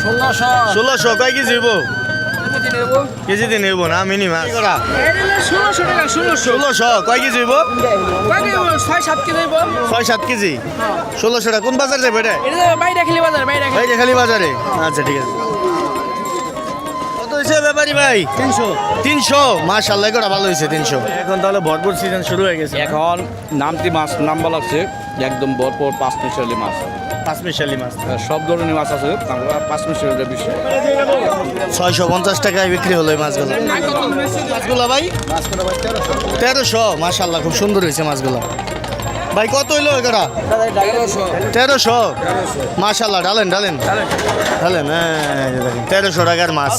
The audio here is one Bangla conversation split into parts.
ষোলোশো 1600 কয় কেজি হইব? কেজি দিন হইব না মিনি মাছ 1600 কয় কেজি হইব? 6-7 কেজি 1600 কোন বাজার যাবে এটা? বাইরে খালি বাজারে। আচ্ছা ঠিক আছে। কত হয়েছে ব্যাপারী ভাই? 300 মাশাআল্লাহ করা ভালো হয়েছে 300। এখন তাহলে ভরপুর সিজন শুরু হয়ে গেছে। এখন নামটি মাছ নাম্বার লাগছে একদম ভরপুর 5 মিশালি মাছ। 5 মিশালি মাছ সব ধরনের মাছ আছে, আমরা 5 মিশালিটা বেশি। 650 টাকায় বিক্রি হলো এই মাছগুলো। মাছগুলো ভাই 1300 মাশাআল্লাহ খুব সুন্দর হয়েছে মাছগুলো। ভাই কত হইলো এগুলা? 1300 মাশাআল্লাহ। ঢালেন 1300 টাকার মাছ।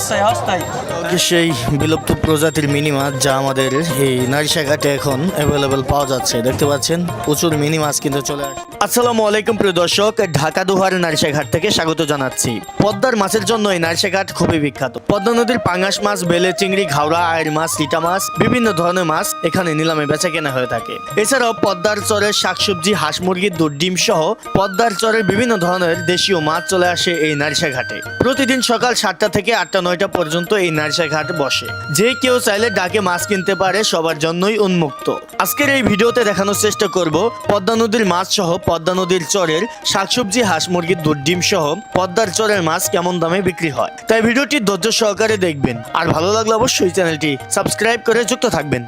সেই বিলুপ্ত প্রজাতির মিনি মাছ যা আমাদের এই নারিশাঘাটে এখন অ্যাভেলেবেল পাওয়া যাচ্ছে। দেখতে পাচ্ছেন প্রচুর মিনি মাছ কিন্তু চলে আসে। আসসালামু আলাইকুম প্রিয় দর্শক, ঢাকা দোহার নারিশাঘাট থেকে স্বাগত জানাচ্ছি। পদ্মার মাছের জন্য এই নারিশাঘাট খুবই বিখ্যাত। পদ্মা নদীর পাঙ্গাস মাছ, বেলে চিংড়ি, ঘাওড়া, আয়ের মাছ, রিটা মাছ, বিভিন্ন ধরনের মাছ এখানে নিলামে বেচা কেনা হয়ে থাকে। এছাড়াও পদ্মার চরের শাকসবজি, হাঁস মুরগির দুধ, ডিম সহ পদ্মার চরের বিভিন্ন ধরনের দেশীয় মাছ চলে আসে এই নারিশাঘাটে। প্রতিদিন সকাল 7টা থেকে 8টা-9টা পর্যন্ত এই নারিশাঘাট বসে। যে কেউ চাইলে ডাকে মাছ কিনতে পারে, সবার জন্যই উন্মুক্ত। আজকের এই ভিডিওতে দেখানোর চেষ্টা করব পদ্মা নদীর মাছ সহ পদ্মা নদীর চরের শাকসবজি, হাঁস মুরগির দুধ, ডিম সহ পদ্মার চরের মাছ কেমন দামে বিক্রি হয়। তাই ভিডিওটি ধৈর্য সহকারে দেখবেন, আর ভালো লাগলে অবশ্যই চ্যানেলটি সাবস্ক্রাইব করে যুক্ত থাকবেন।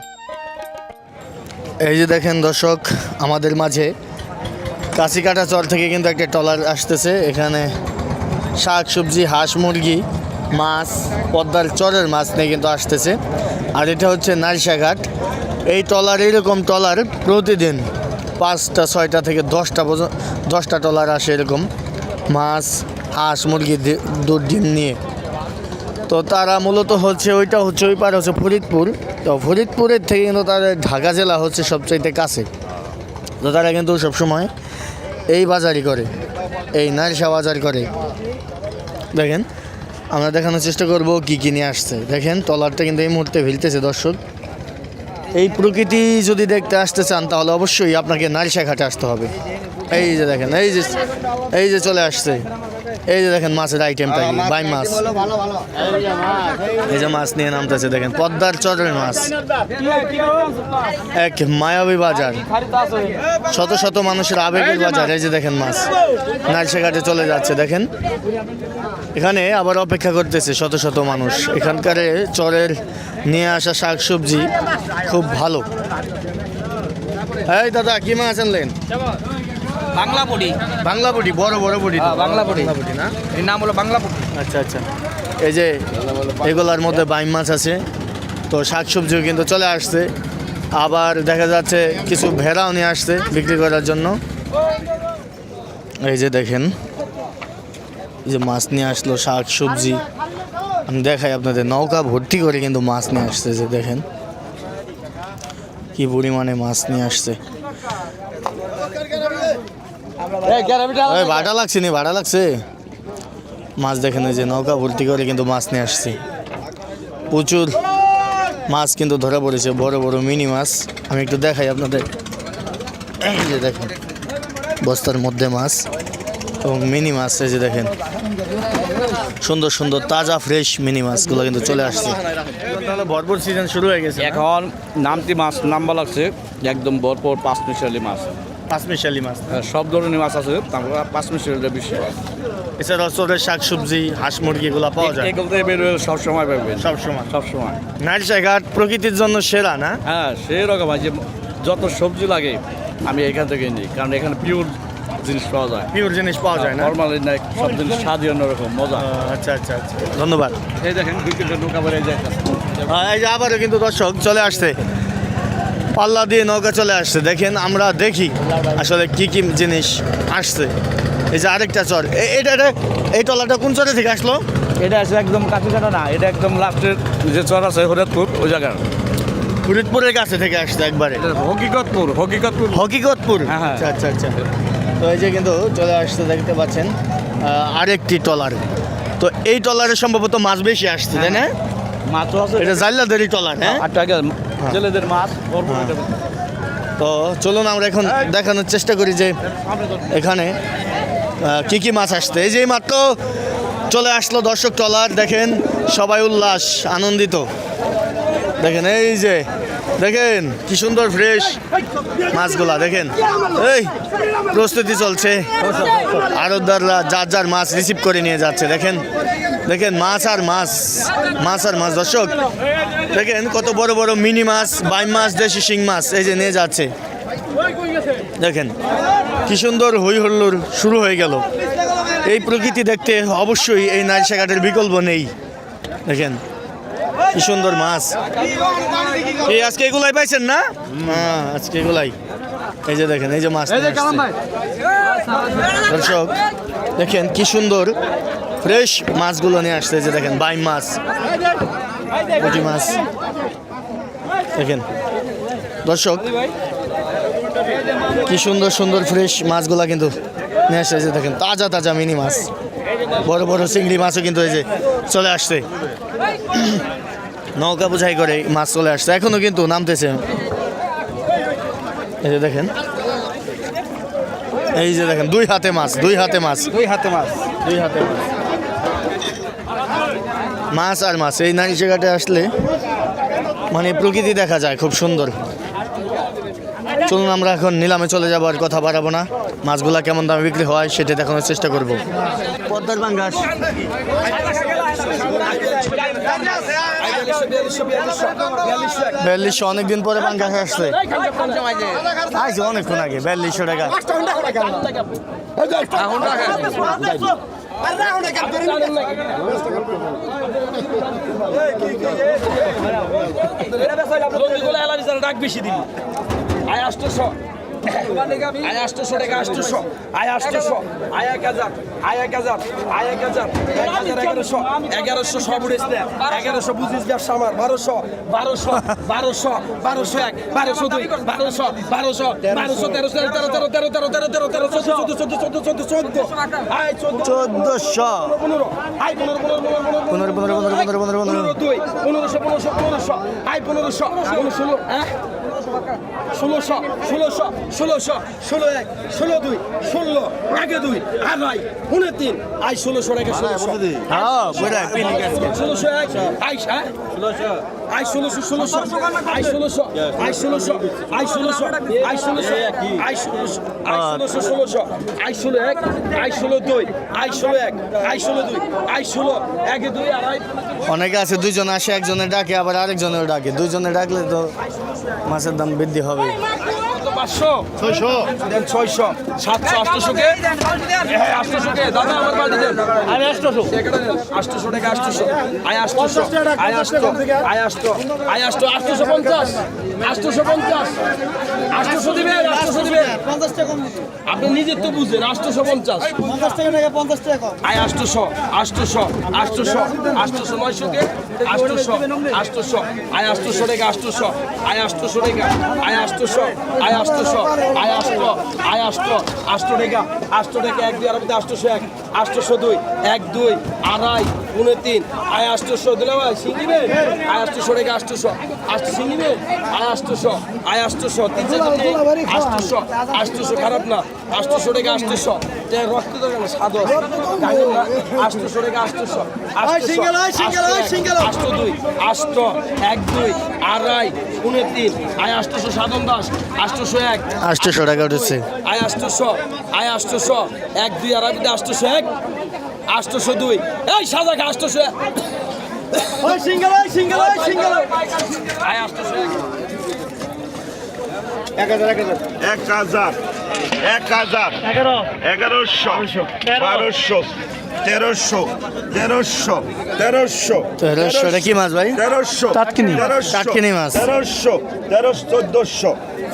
এই যে দেখেন দর্শক, আমাদের মাঝে কাছিকাটা চর থেকে কিন্তু একটা ট্রলার আসতেছে। এখানে শাক সবজি, হাঁস মুরগি, মাছ, পদ্মার চরের মাছ নিয়ে কিন্তু আসতেছে। আর এটা হচ্ছে নারিশাঘাট। এই ট্রলার, এরকম ট্রলার প্রতিদিন 5টা 6টা থেকে 10টা ট্রলার আসে এরকম মাছ, হাঁস মুরগি, দুধ, ডিম নিয়ে। তো তারা মূলত হচ্ছে ওইটা হচ্ছে ওই পার হচ্ছে ফরিদপুর। তো ফরিদপুরের থেকে কিন্তু তাদের ঢাকা জেলা হচ্ছে সবচাইতে কাছে। তো তারা কিন্তু সবসময় এই বাজারই করে, এই নারিশা বাজার করে। দেখেন আমরা দেখানোর চেষ্টা করব কি কি নিয়ে আসছে। দেখেন ট্রলারটা কিন্তু এই মুহূর্তে ভিলতেছে দর্শক। এই প্রকৃতি যদি দেখতে আসতে চান তাহলে অবশ্যই আপনাকে নারিশাঘাটে আসতে হবে। এই যে দেখেন, এই যে চলে আসছে। এই যে দেখেন মাছের আইটেমটা কি, বাই মাছ। এই যে মাছ নিয়ে নামতেছে, দেখেন পদ্মার চরের মাছ। এক মায়াবী বাজার, শত শত মানুষের আবেগের বাজার। এই যে দেখেন মাছ নারিশাঘাটে চলে যাচ্ছে। দেখেন এখানে আবার অপেক্ষা করতেছে শত শত মানুষ। এখানকার চরের নিয়ে আসা শাকসবজি খুব ভালো। এই দাদা কি মাছ আনলেন? বাংলা বড়ি, বড় বড় বড়ি। বাংলা বড়ি না, এর নাম হলো বাংলা বড়ি। আচ্ছা। এই যে এগুলার মধ্যে বাইম মাছ আছে। তো শাকসবজিও কিন্তু চলে আসছে। আবার দেখা যাচ্ছে কিছু ভেড়াও নিয়ে আসছে বিক্রি করার জন্য। এই যে দেখেন, এই যে মাছ নিয়ে আসলো, শাকসবজি। আমি দেখাই আপনাদের, নৌকা ভর্তি করে কিন্তু মাছ নিয়ে আসছে। যে দেখেন কি পরিমাণে মাছ নিয়ে আসছে। ভাড়া লাগছে নি, ভাড়া লাগছে মাছ। দেখেন এই যে নৌকা ভর্তি করে কিন্তু মাছ নিয়ে আসছে। প্রচুর মাছ কিন্তু ধরা পড়েছে, বড় বড় মিনি মাছ। আমি একটু দেখাই আপনাদের। এই যে দেখেন বস্তার মধ্যে মাছ এবং মিনি মাছ। এই যে দেখেন সুন্দর সুন্দর তাজা ফ্রেশ মিনি মাছগুলো কিন্তু চলে আসছে। তাহলে ভরপুর সিজন শুরু হয়ে গেছে। এখন নামটি মাছ নাম্বার লাগছে একদম ভরপুর 5 মিশালি মাছ। 5 মিশালি মাছ, সব ধরনের মাছ আছে, আমরা 5 মিশালিটা বেশি। এছাড়াও চরের শাকসবজি, হাঁস মুরগি এগুলো পাওয়া যায় এগুলো বেরোয় সবসময় পাবেন, সবসময়। নারিশাঘাট প্রকৃতির জন্য সেরা না? হ্যাঁ সেই রকম আছে। যত সবজি লাগে আমি এখান থেকে নিই, কারণ এখানে পিওর জিনিস পাওয়া যায়। পিওর জিনিস পাওয়া যায় না, নর্মালি না, সব জিনিস স্বাদই অন্যরকম, মজা। আচ্ছা। ধন্যবাদ। এই দেখেন 2-3টা নৌকা বেড়ে যায়। এই যে আবারও কিন্তু দর্শক চলে আসছে, পাল্লা দিয়ে নৌকা চলে আসছে। দেখেন আমরা দেখি আসলে কি কি জিনিস আসছে। এই যে আরেকটা চর, এই টলাটা কোন চরে থেকে আসলো? এটা আছে একদম কাছিকাটা না, এটা একদম লাস্টের যে চর আছে ফরিদপুর, ওই জায়গার। ফরিদপুরের কাছে থেকে আসছে একবারে? হকিকতপুর। হ্যাঁ। আচ্ছা। তো এই যে কিন্তু চলে আসছে, দেখতে পাচ্ছেন আরেকটি টলার। তো এই টলারে সম্ভবত মাছ বেশি আসছে, তাই না? মাছ আছে, এটা জাইলাদেরই টলার। হ্যাঁ, জেলেদের মাছ। তো চলুন আমরা এখন দেখানোর চেষ্টা করি যে এখানে কি কি মাছ আসছে। এই যে মাত্র চলে আসলো দর্শক ট্রলার, দেখেন সবাই উল্লাস আনন্দিত। দেখেন এই যে দেখেন কি সুন্দর ফ্রেশ মাছগুলা, দেখেন এই প্রস্তুতি চলছে, আড়তদাররা যার যার মাছ রিসিভ করে নিয়ে যাচ্ছে। দেখেন দেখেন মাছ আর মাছ, মাছ আর মাছ দর্শক, দেখেন কত বড় বড় মিনি মাছ, বাইম মাছ, দেশি শিং মাছ এই যে নিয়ে যাচ্ছে। দেখেন কি সুন্দর হই হল্লোর শুরু হয়ে গেল। এই প্রকৃতি দেখতে অবশ্যই এই নারিশাঘাটের বিকল্প নেই। দেখেন কি সুন্দর মাছ, এই আজকে এগুলাই পাইছেন না? হ্যাঁ আজকে এগুলাই, এই যে দেখেন এই যে মাছ নিয়ে আসছে। দর্শক দেখেন কি সুন্দর ফ্রেশ মাছগুলো নিয়ে আসছে, এই যে দেখেন বাইম মাছ, পুঁটি মাছ। দেখেন দর্শক কি সুন্দর সুন্দর ফ্রেশ মাছগুলা কিন্তু নিয়ে আসছে, এই যে দেখেন তাজা তাজা মিনি মাছ, বড় বড় চিংড়ি মাছও কিন্তু এই যে চলে আসছে, নৌকা বোঝাই করে মাছ চলে আসছে, এখনো কিন্তু নামতেছে। এই যে দেখেন এই যে দেখেন দুই হাতে মাছ, দুই হাতে মাছ, দুই হাতে মাছ। দুই হাতে মাছ, মাছ আর মাছ। এই নারিশাঘাটে আসলে মানে প্রকৃতি দেখা যায় খুব সুন্দর। চলুন আমরা এখন নিলামে চলে যাবো, আর কথা বাড়াবো না। মাছগুলা কেমন দামে বিক্রি হয় সেটা দেখানোর চেষ্টা করব। পদ্মার পাঙ্গাস 4200, অনেকদিন পরে পাঙ্গাস আসছে, আইছে অনেকক্ষণ আগে 4200 টাকা। ডাক বেশি দিন আয় 800 আয় 800 টাকা 800 আয় 800 আয় 1000 আয় 1000 আয় 1000 1100 1100 সব উড়েছে 1100 বুঝিস ব্যবসা আমার 1200 1200 1200 1201 1202 1200 1200 1200 13 আয় 1400 15 আয় 15 আয় 1500 হ্যাঁ 1600 16 এক 16 দুই 16 আগে দুই আর নাই 29 আই 1600 টাকা 1600 হ্যাঁ বড় পিলি গাছ 1600 এক আই হ্যাঁ 1600 I 1600 I 1600 I 1600 I 1600 I 1600 I 1600 I 16 এক আই 16 দুই আই 16 এক আই 16 দুই আই 16 আগে দুই আর আই অনেকে আছে দুইজন আসে, একজনের ডাকে আবার আরেকজনের ডাকে, দুইজনে ডাকলে তো মাছের দাম বৃদ্ধি হবে। 500 600 দেন 600 700 800 কে 800 কে দাদা আমার বাড়ি দেন আমি 800 800 টাকা 800 আই 800 আই 800 আই 800 আই 800 850 850 800 দিবেন 800 দিবেন 50 টাকা কম দিতে। আপনি নিজে তো বুঝেন 850 50 টাকা 50 টাকা কম। আই 800 800 800 800 900 কে 800 800 আই 800 টাকা 800 আই 800 টাকা আই 800 আই 800 আই 800 আই 800 800 টাকা 800 টাকা 1 2 আর 801 802 1 2 আড়াই 29 আই 800 দিলাম ভাই সিঙ্গিবে আই 800 টাকা 800 800 সিঙ্গিবে আই 800 আই 800 800 800 খারাপ না 800 টাকা 800 তে রক্ত দরকার না সাদর জানেন না 800 টাকা 800 single I single I single 802 800 1 2 আড়াই 29 আই 800 সাধন দাস 801 800 টাকা উঠেছে। আয় 800 আয় 800 1 2 আর 801 802 এই সাজাকে 800 I single I single I single আয় 801 1000 1100 1200 1300 1300 এটা কি মাছ ভাই? 1300 টাটকিনি। টাটকিনি মাছ। 1300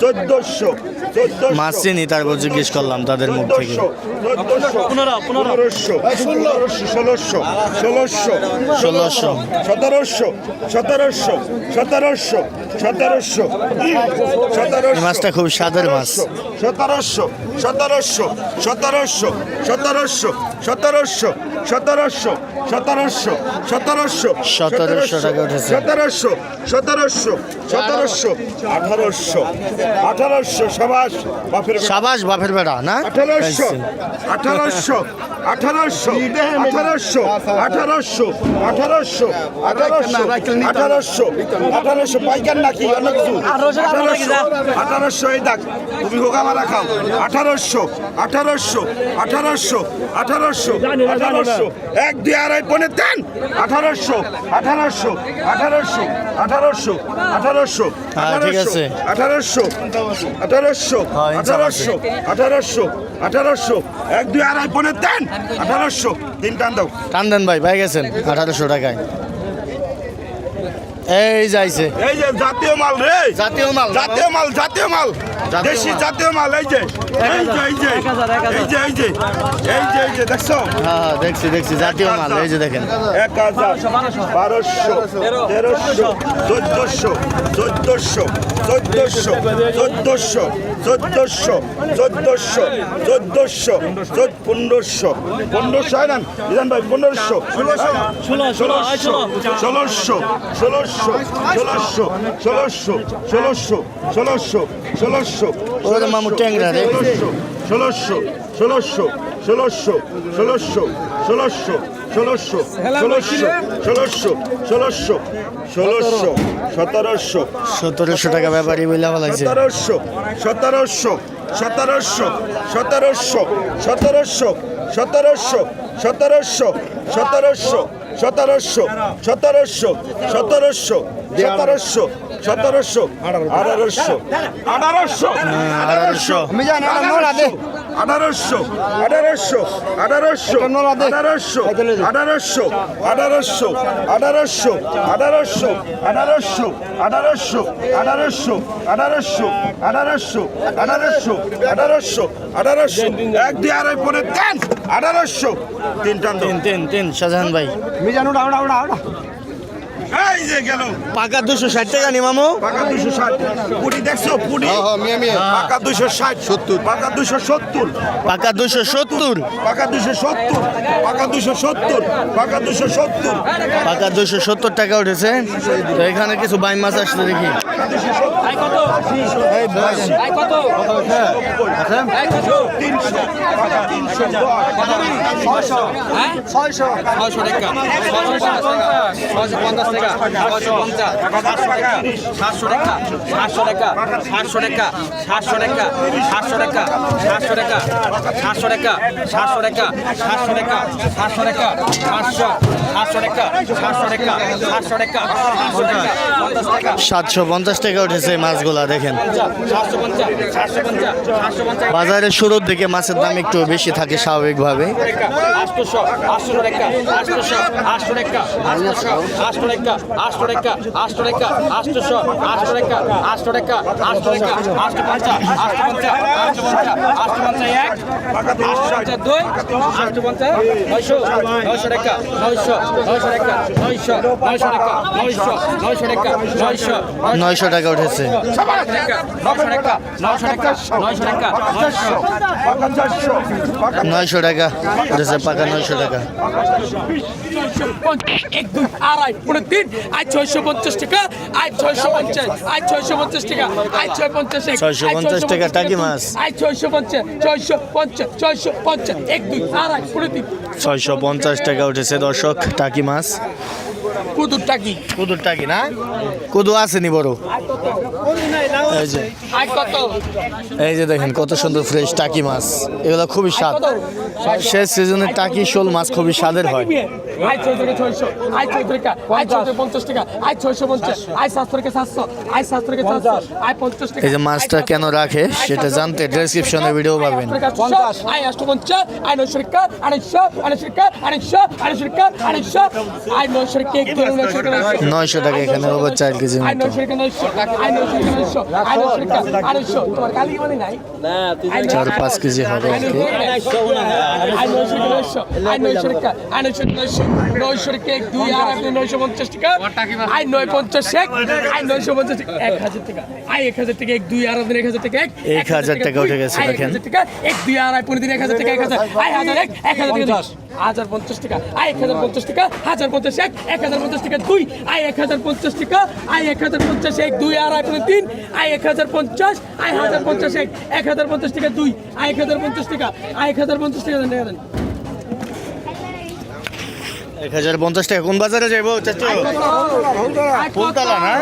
1400 মাছ চিনি, তারপর জিজ্ঞেস করলাম তাদের মুখ থেকে। 1500 1600 1600 1700 এই মাছটা খুব স্বাদের মাছ। 1700 সতেরোশো সতেরোশো সতেরোশো 1700 টাকা উঠেছে। সতেরোশো সতেরোশো সতেরোশো 1800 1800 সাবাস বাপের বেটা। সাবাস বাপের বেড়া না 1800 1800 1800 1800 1800 1800 1800 1800 পাইকার নাকি অন্য কিছু 1800 এই দেখ তুমি হোক আমার রাখাও 1800 1800 1800 1800 1800 এক দুই আড়াই পৌনে তিন 1800 1800 1800 1800 1800 হ্যাঁ, ঠিক আছে। 1800 1800 হ্যাঁ, ইনসাফ আছে। 1800 1800 1800 এক দুই আড়াই পৌনে তিন 1800 তিন টান দাও টান দেন ভাই পাই গেছেন 1800 টাকায়। এই যাইছে এই যে জাতীয় মাল রে জাতীয় মাল জাতীয় মাল জাতীয় মাল জাতীয় দেশি মাল। জাতীয় মাল এই যে এই যে এই যে এই যে এই যে এই যে এই যে দেখছো হ্যাঁ দেখছি দেখছি জাতীয় মাল এই যে দেখেন 1000 1200 1300 1400 1400 1400 1400 1400 1400 1400 1500 1500 হয় না বিধান ভাই 1500 1600 1600 1600 1600 1600 1600 ওরে মামু ট্যাংরা রে 1600 1600 1600 1600 1600 1600 1600 1600 1700 1700 টাকা ব্যাপারী বইলা বলাইছে 1700 1700 1700 1700 1700 1700 1700 1700 1700 1700 1700 1700 1700 1800 1800 1800 আমি জানি 1800 1800 1800 1800 1800 1800 1800 1800 1800 1800 1800 এক দুই আড়াই পরে তিন 1800 তিন টান দাও তিন শাহজাহান ভাই এই যে গেল পাকা 260 টাকা নি মামু পাকা 260 পুরি দেখছো পুরি পাকা 260 70 পাকা 270 পাকা 270 পাকা 270 পাকা 270 পাকা 270 পাকা 270 টাকা উঠেছে। তো এখানে কিছু বাইম মাছ আসছে দেখি এই ভাই সাতশো 750 টাকা উঠেছে মাছগুলা দেখেন। বাজারের শুরুর দিকে মাছের দাম একটু বেশি থাকে স্বাভাবিকভাবে। 900 টাকা উঠেছে। 900 টাকা উঠেছে পাকা 900 টাকা। 1 2 আড়াই পৌনে তিন 650 টাকা 650 650 টাকা 650 650 টাকা টাকি মাছ 650 650 650 1 2 আড়াই পৌনে তিন 650 টাকা উঠেছে দর্শক টাকি মাছ। কুদুর টাকি কুদুর টাকি না কুদু আসেনি বড়। এই যে আই কত এই যে দেখেন কত সুন্দর ফ্রেশ টাকি মাছ, এগুলো খুবই স্বাদ। শেষ সিজনের টাকি শোল মাছ খুবই স্বাদের হয়। আই 600 আই 600 টাকা আই 650 টাকা আই 650 আই 700 টাকা 700 আই 700 টাকা 700 আই 50 টাকা। এই যে মাছটা কেন রাখে সেটা জানতে ডেসক্রিপশনে ভিডিও পাবেন। 50 আই 850 আই 900 টাকা 800 টাকা 800 টাকা 800 আই 900 টাকা 900 টাকা এখানে ওভার 4 কেজি আই মতো। 900 টাকা 900 আই 900 টাকা 900 আই 900 টাকা 800 তোমার কালি মানে নাই 4-5 কেজি হবে আর কি। আই 900 টাকা 900 আই 900 টাকা 900 টাকা 1 2 আর 950 টাকা আই 950 আই 950 টাকা 1000 টাকা আই 1000 টাকা 1 2 আর 1000 টাকা 1000 টাকা উঠে গেছে দেখেন। 1 2 আর 15 1000 টাকা 1000 আই 1000 1000 টাকা 1050 টাকা আই 1050 টাকা 1050 এক 1050 টাকা 2 আই 1050 টাকা আই 1050 এক 2 আর 3 আই 1050 আই 1050 এক 1050 টাকা 2 আই 1050 টাকা আই 1050 টাকা দেন 1050 টাকা কোন বাজারে যাইবো চাচু? ফুলতলা না?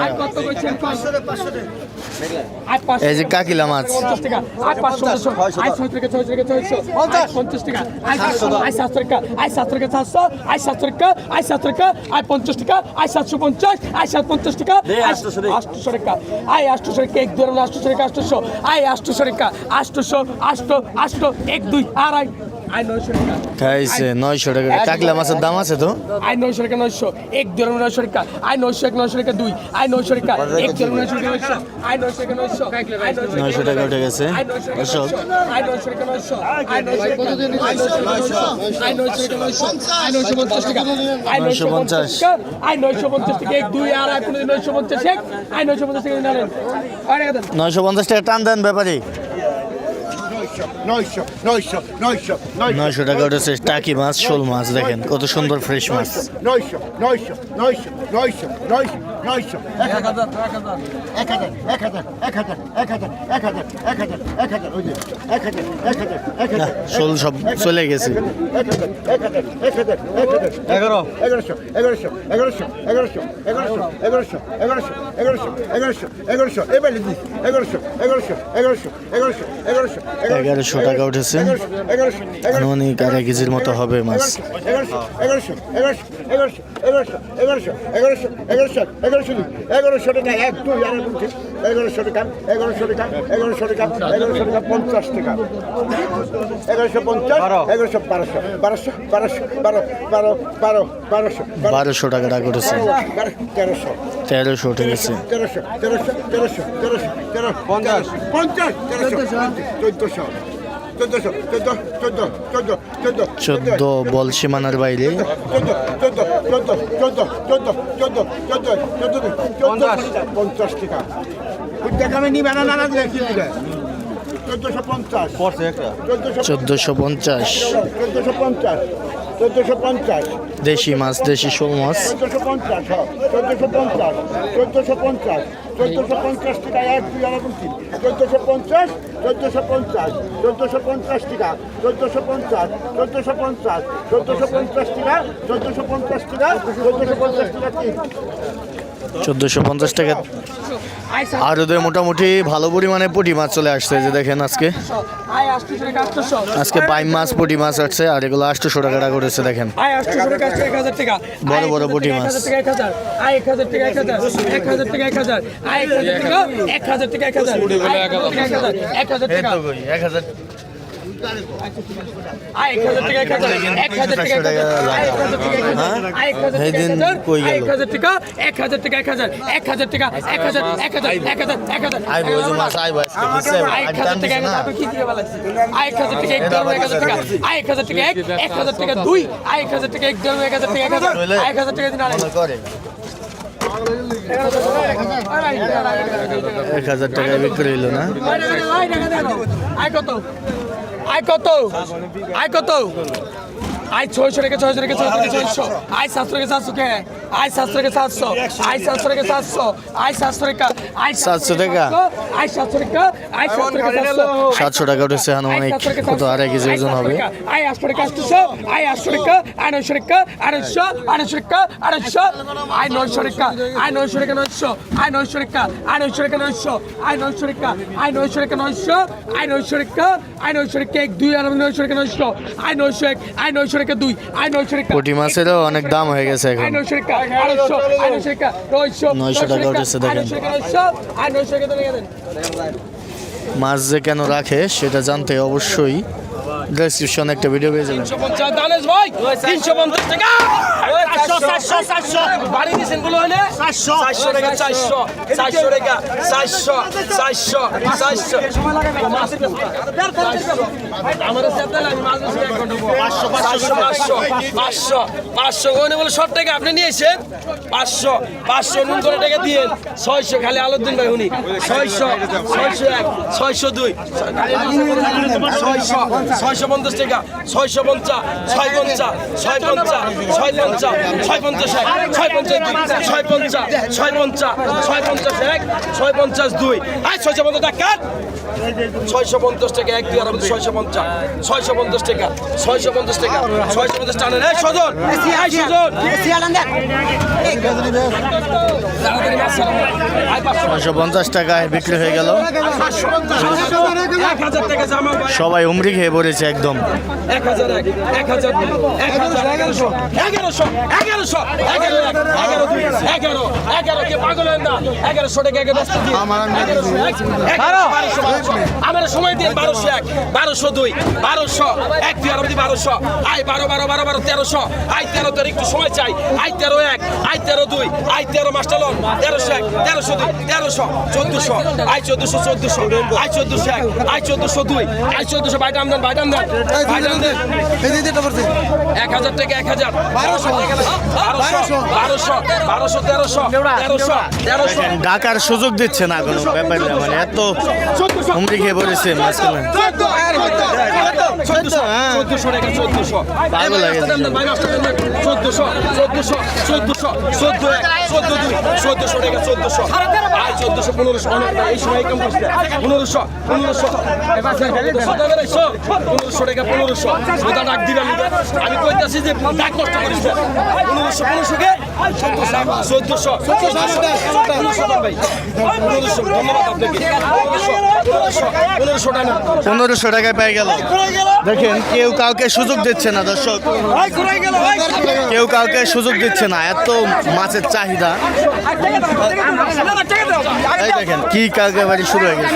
আই কত কইছেন 500 আই 500 এই যে কাকিলা মাছ 50 টাকা আই 500 আই 600 টাকা 600 টাকা 600 50 টাকা আই 700 টাকা আই 700 টাকা 700 আই 700 টাকা আই 700 টাকা আই 50 টাকা আই 750 আই 750 টাকা আই 800 টাকা আই 800 টাকা এক দুই 800 টাকা 800 আই 800 টাকা 800 800 এক দুই আর আই 900 টাকা খাইছে 900 টাকা কাকিলা মাছের দাম আছে তো? আই 900 টাকা 900 এক দুই 900 টাকা আই 900 এক 900 টাকা 2 আই 900 টাকা এক দুই 900 টাকা 900 আই 900 টাকা 900 আই 900 টাকা উঠে গেছে দর্শক। আই 900 টাকা 900 আই 900 টাকা 900 আই 900 টাকা 900 আই 950 টাকা আই 950 টাকা আই 950 টাকা এক দুই আর আই 950 এক আই 950 টাকা নিলেন আরে দেন 950 টাকা টান দেন ব্যাপারী। 900 টাকা উঠেছে টাকি মাছ, শোল মাছ, দেখেন কত সুন্দর ফ্রেশ মাছ। 900 শোল সব চলে গেছে। 1100 টাকা উঠেছে, আনুমানিক 1.5 কেজির মতো হবে মাছ। 1100 টাকা এক দুই আর 1100 টাকা 1100 টাকা 1100 টাকা 1100 টাকা 50 টাকা 1150 1100 1200 1200 টাকা টাকা উঠেছে, 1300 উঠে গেছে। 14 বল সীমানার বাইরে। 50 টাকা আমি নিবে না না দিলে কি দিবে 1450 1450 দেশি মাছ, দেশি শোল মাছ। 1450 টাকা এক দুই আর 1450 1450 টাকা 1450 টাকা 1450 টাকা কি 1450 টাকা আর ওদের মোটামুটি ভালো পরিমাণে পুঁটি মাছ চলে আসছে। যে দেখেন আজকে আই 800 টাকা 800 আজকে পাইম মাছ, পুঁটি মাছ আসছে, আর এগুলো 800 টাকা টাকা করেছে। দেখেন আই 800 টাকা 1000 টাকা বড় বড় পুঁটি মাছ। 1000 টাকা 1000 আই 1000 টাকা 1000 1000 টাকা 1000 আই 1000 টাকা 1000 টাকা 1000 1000 টাকা আই 1000 টাকা 1000 1000 টাকা 1000 আই 1000 টাকা 1000 টাকা 1000 টাকা 1000 টাকা 1000 আই বইজু মাছ আই বইস আই 1000 টাকা কি দিয়ে বলাছি আই 1000 টাকা 1000 টাকা আই 1000 টাকা 1000 টাকা 2 আই 1000 টাকা 1000 টাকা 1000 টাকা দিন আরে করে 1000 টাকায় বিক্রি হইল না। আই কত আই কত আই কত আই 600 টাকা 600 টাকা 600 আই 700 টাকা 700 কে আই 700 টাকা 700 আই 700 টাকা 700 আই 700 টাকা আই 700 টাকা আই 700 টাকা আই 700 টাকা 700 টাকা উঠেছে, আনুমানিক কত 2.5 কেজি ওজন হবে। আই 800 টাকা 800 আই 800 টাকা আই 900 টাকা 800 টাকা 800 আই 900 টাকা আই 900 টাকা 900 আই 900 টাকা আই 900 টাকা 900 আই 900 টাকা আই 900 টাকা 900 আই 900 টাকা আই 900 টাকা 1 2 আর 900 টাকা 900 আই 900 আই 900 টাকা 2 আই 900 টাকা পুঁটি মাছেরও অনেক দাম হয়ে গেছে আই এখন। 900 টাকা 800 আই 900 টাকা 900 টাকা উঠেছে দেখেন। আই 900 টাকা দেন মাছ যে কেন রাখে সেটা জানতে অবশ্যই ডেসক্রিপশনে একটা ভিডিও পেয়ে যাবেন। 350 দানেশ ভাই 350 টাকা 400 বাড়ি দিছেন গুলো হলে 400 টাকা 400 টাকা 400 আমার সাথে আমি মাছ বেশি 1 ঘন্টা 500 কোনে বলে 60 টাকা আপনি নিয়েছেন 500 নুন করে টাকা দিয়েন 600 খালি আলোর দিন ভাই উনি 600 601 602 600 650 টাকা 650 650 650 650 650 650 650 650 2 আই 650 টাকা 650 টাকা এক দুই আর 650 650 টাকা 650 টাকা 650 টাকা এই সজন আই সজন আই 650 টাকায় বিক্রি হয়ে গেল। 1000 টাকা জামা ভাই সবাই উমরি খেয়ে পড়েছে একদম। 1001 1000 1100 11 কে পাগল হয় না 1100 টাকা আগে দস্তা দিয়ে আমার সময় দিয়ে 1201 1202 1200 এক দুই আর 1200 আই 12 12 12 12 1300 আই 13 তোর একটু সময় চাই I 13 1 I 13 2 I 13 মাস্টারলন 1301 1302 1300 1400 I 1400 I 1401 I 1402 I 1400 বাইদাম দেন 1000 টাকা 1000 1200 1300 ডাকার সুযোগ দিচ্ছে না কোনো ব্যাপারে, মানে এত উমরি খেয়ে পড়েছে মাঝখানে। পাগল লাগে। 1500 ডাক দিলাম আমি কইতাছি যে ডাক নষ্ট করিস 1500 কে 1400 ভাই 1500 ধন্যবাদ আপনাকে 1500 টাকা 1500 টাকায় পেয়ে গেল। দেখেন কেউ কাউকে সুযোগ দিচ্ছে না দর্শক, কেউ কাউকে সুযোগ দিচ্ছে না, এত মাছের চাহিদা। এই দেখেন কি কাউকে বাড়ি শুরু হয়ে গেছে।